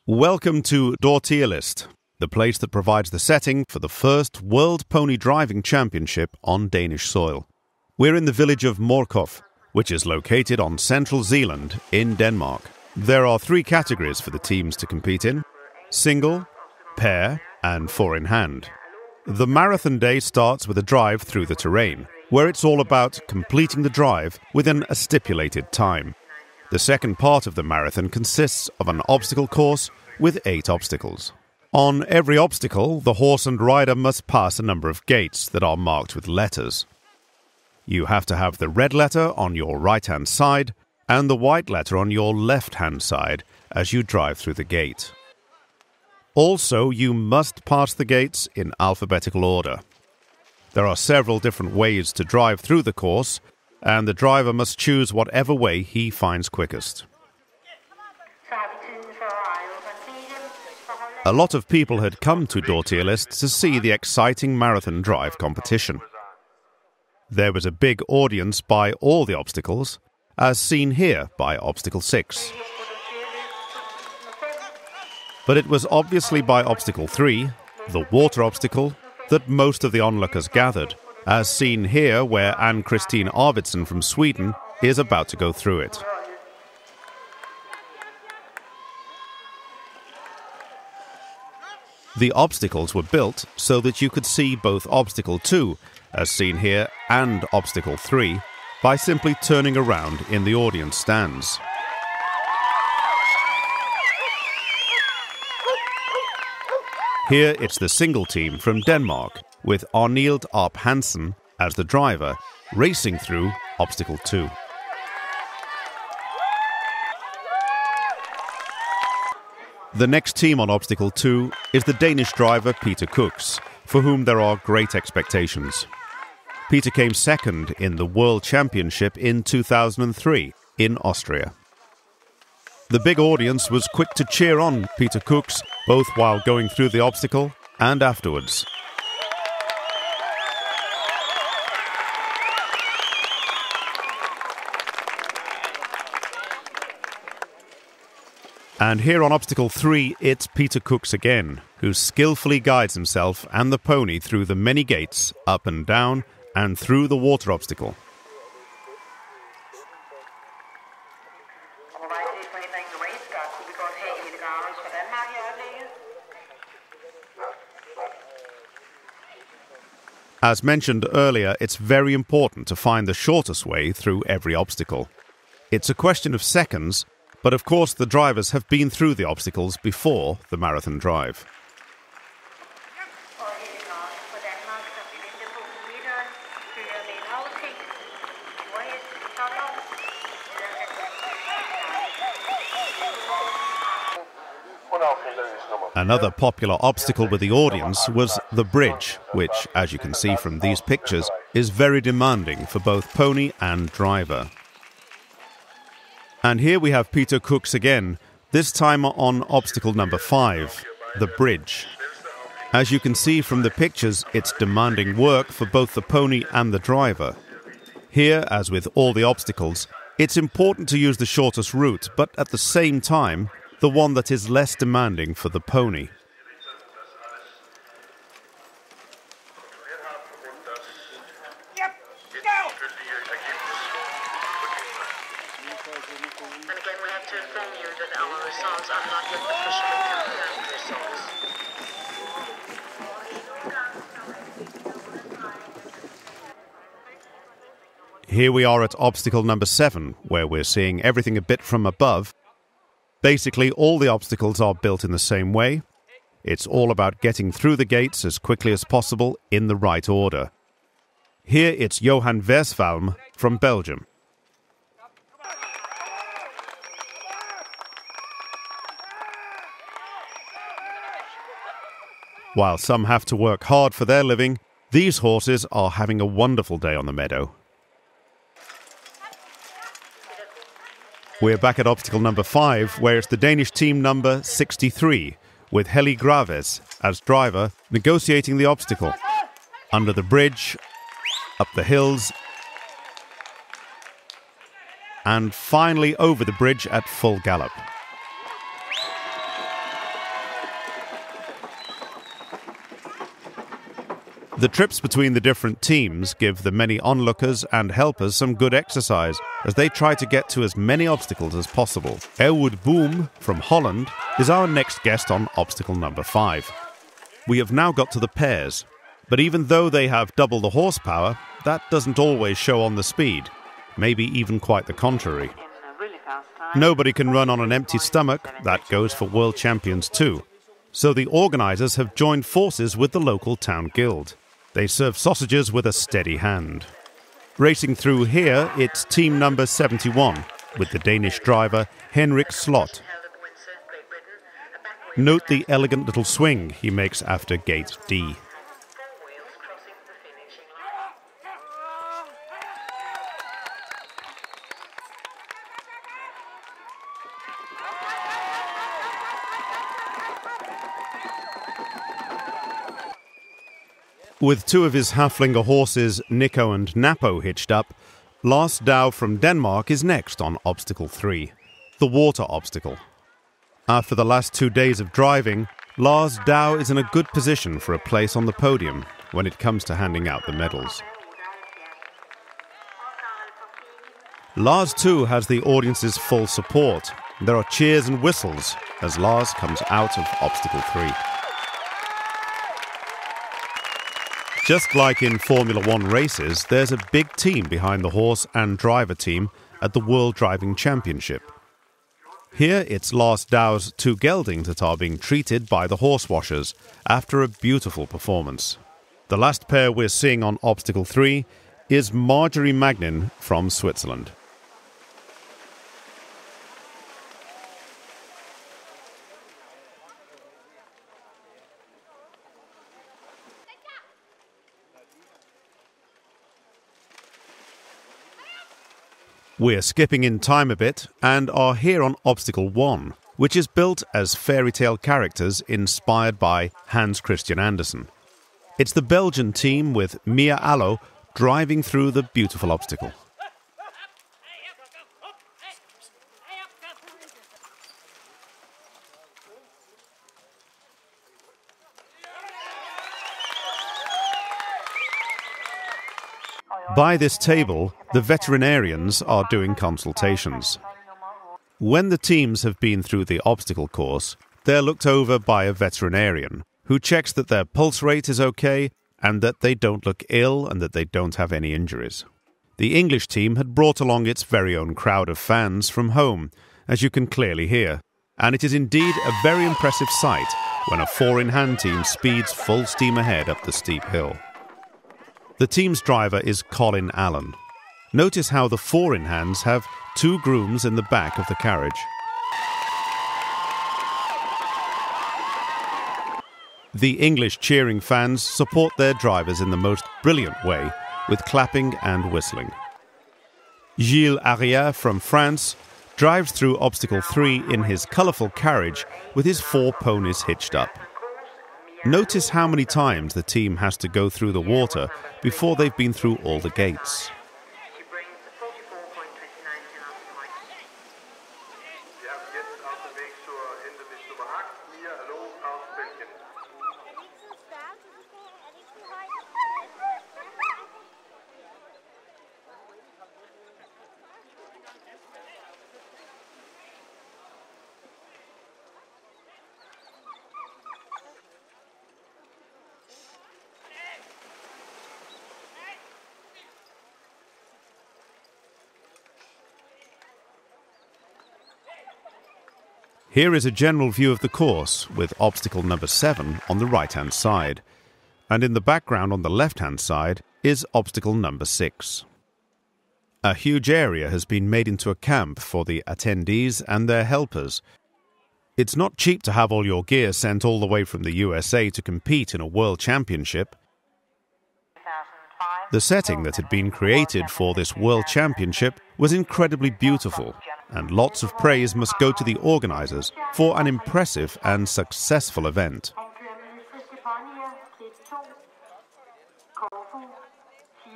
Welcome to Dorthesminde, the place that provides the setting for the first World Pony Driving Championship on Danish soil. We're in the village of Morkov, which is located on central Zealand in Denmark. There are 3 categories for the teams to compete in: single, pair, and 4 in hand. The marathon day starts with a drive through the terrain, where it's all about completing the drive within a stipulated time. The second part of the marathon consists of an obstacle course with 8 obstacles. On every obstacle, the horse and rider must pass a number of gates that are marked with letters. You have to have the red letter on your right-hand side and the white letter on your left-hand side as you drive through the gate. Also, you must pass the gates in alphabetical order. There are several different ways to drive through the course, and the driver must choose whatever way he finds quickest. A lot of people had come to Dorthesminde to see the exciting marathon drive competition. There was a big audience by all the obstacles, as seen here by Obstacle 6. But it was obviously by Obstacle 3, the water obstacle, that most of the onlookers gathered, as seen here where Ann-Christine Arvidsson from Sweden is about to go through it. The obstacles were built so that you could see both Obstacle 2, as seen here, and Obstacle 3, by simply turning around in the audience stands. Here it's the single team from Denmark, with Arnild Arp Hansen as the driver, racing through Obstacle 2. The next team on Obstacle 2 is the Danish driver Peter Cooks, for whom there are great expectations. Peter came second in the World Championship in 2003 in Austria. The big audience was quick to cheer on Peter Cooks, both while going through the obstacle and afterwards. And here on Obstacle 3, it's Peter Cooks again, who skillfully guides himself and the pony through the many gates, up and down, and through the water obstacle. As mentioned earlier, it's very important to find the shortest way through every obstacle. It's a question of seconds, but of course the drivers have been through the obstacles before the marathon drive. Another popular obstacle with the audience was the bridge, which, as you can see from these pictures, is very demanding for both pony and driver. And here we have Peter Cooks again, this time on obstacle number 5, the bridge. As you can see from the pictures, it's demanding work for both the pony and the driver. Here, as with all the obstacles, it's important to use the shortest route, but at the same time, the one that is less demanding for the pony. And again, we have to inform you that our results are not yet officially confirmed results. Here we are at obstacle number 7, where we're seeing everything a bit from above. Basically, all the obstacles are built in the same way. It's all about getting through the gates as quickly as possible in the right order. Here it's Johan Versvalm from Belgium. While some have to work hard for their living, these horses are having a wonderful day on the meadow. We're back at obstacle number 5, where it's the Danish team number 63, with Heli Graves as driver, negotiating the obstacle. Under the bridge, up the hills, and finally over the bridge at full gallop. The trips between the different teams give the many onlookers and helpers some good exercise as they try to get to as many obstacles as possible. Erwood Boom from Holland is our next guest on obstacle number 5. We have now got to the pairs, but even though they have double the horsepower, that doesn't always show on the speed, maybe even quite the contrary. Nobody can run on an empty stomach, that goes for world champions too. So the organisers have joined forces with the local town guild. They serve sausages with a steady hand. Racing through here, it's team number 71, with the Danish driver Henrik Slot. Note the elegant little swing he makes after gate D. With 2 of his Haflinger horses, Nico and Napo, hitched up, Lars Dow from Denmark is next on obstacle 3, the water obstacle. After the last 2 days of driving, Lars Dow is in a good position for a place on the podium when it comes to handing out the medals. Lars too has the audience's full support. There are cheers and whistles as Lars comes out of obstacle 3. Just like in Formula One races, there's a big team behind the horse and driver team at the World Driving Championship. Here it's Lars Dow's 2 geldings that are being treated by the horse washers after a beautiful performance. The last pair we're seeing on obstacle 3 is Marjorie Magnin from Switzerland. We're skipping in time a bit and are here on obstacle 1, which is built as fairy tale characters inspired by Hans Christian Andersen. It's the Belgian team with Mia Allo driving through the beautiful obstacle. By this table, the veterinarians are doing consultations. When the teams have been through the obstacle course, they're looked over by a veterinarian who checks that their pulse rate is okay and that they don't look ill and that they don't have any injuries. The English team had brought along its very own crowd of fans from home, as you can clearly hear, and it is indeed a very impressive sight when a 4-in-hand team speeds full steam ahead up the steep hill. The team's driver is Colin Allen. Notice how the 4-in-hands have 2 grooms in the back of the carriage. The English cheering fans support their drivers in the most brilliant way, with clapping and whistling. Gilles Arrière from France drives through obstacle 3 in his colourful carriage with his 4 ponies hitched up. Notice how many times the team has to go through the water before they've been through all the gates. Here is a general view of the course, with obstacle number 7 on the right-hand side, and in the background on the left-hand side is obstacle number 6. A huge area has been made into a camp for the attendees and their helpers. It's not cheap to have all your gear sent all the way from the USA to compete in a world championship. The setting that had been created for this world championship was incredibly beautiful, and lots of praise must go to the organisers for an impressive and successful event.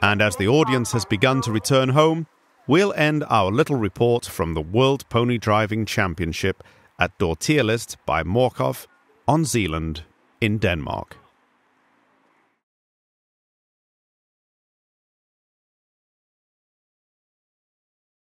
And as the audience has begun to return home, we'll end our little report from the World Pony Driving Championship at Dorthesminde by Morkov on Zealand in Denmark.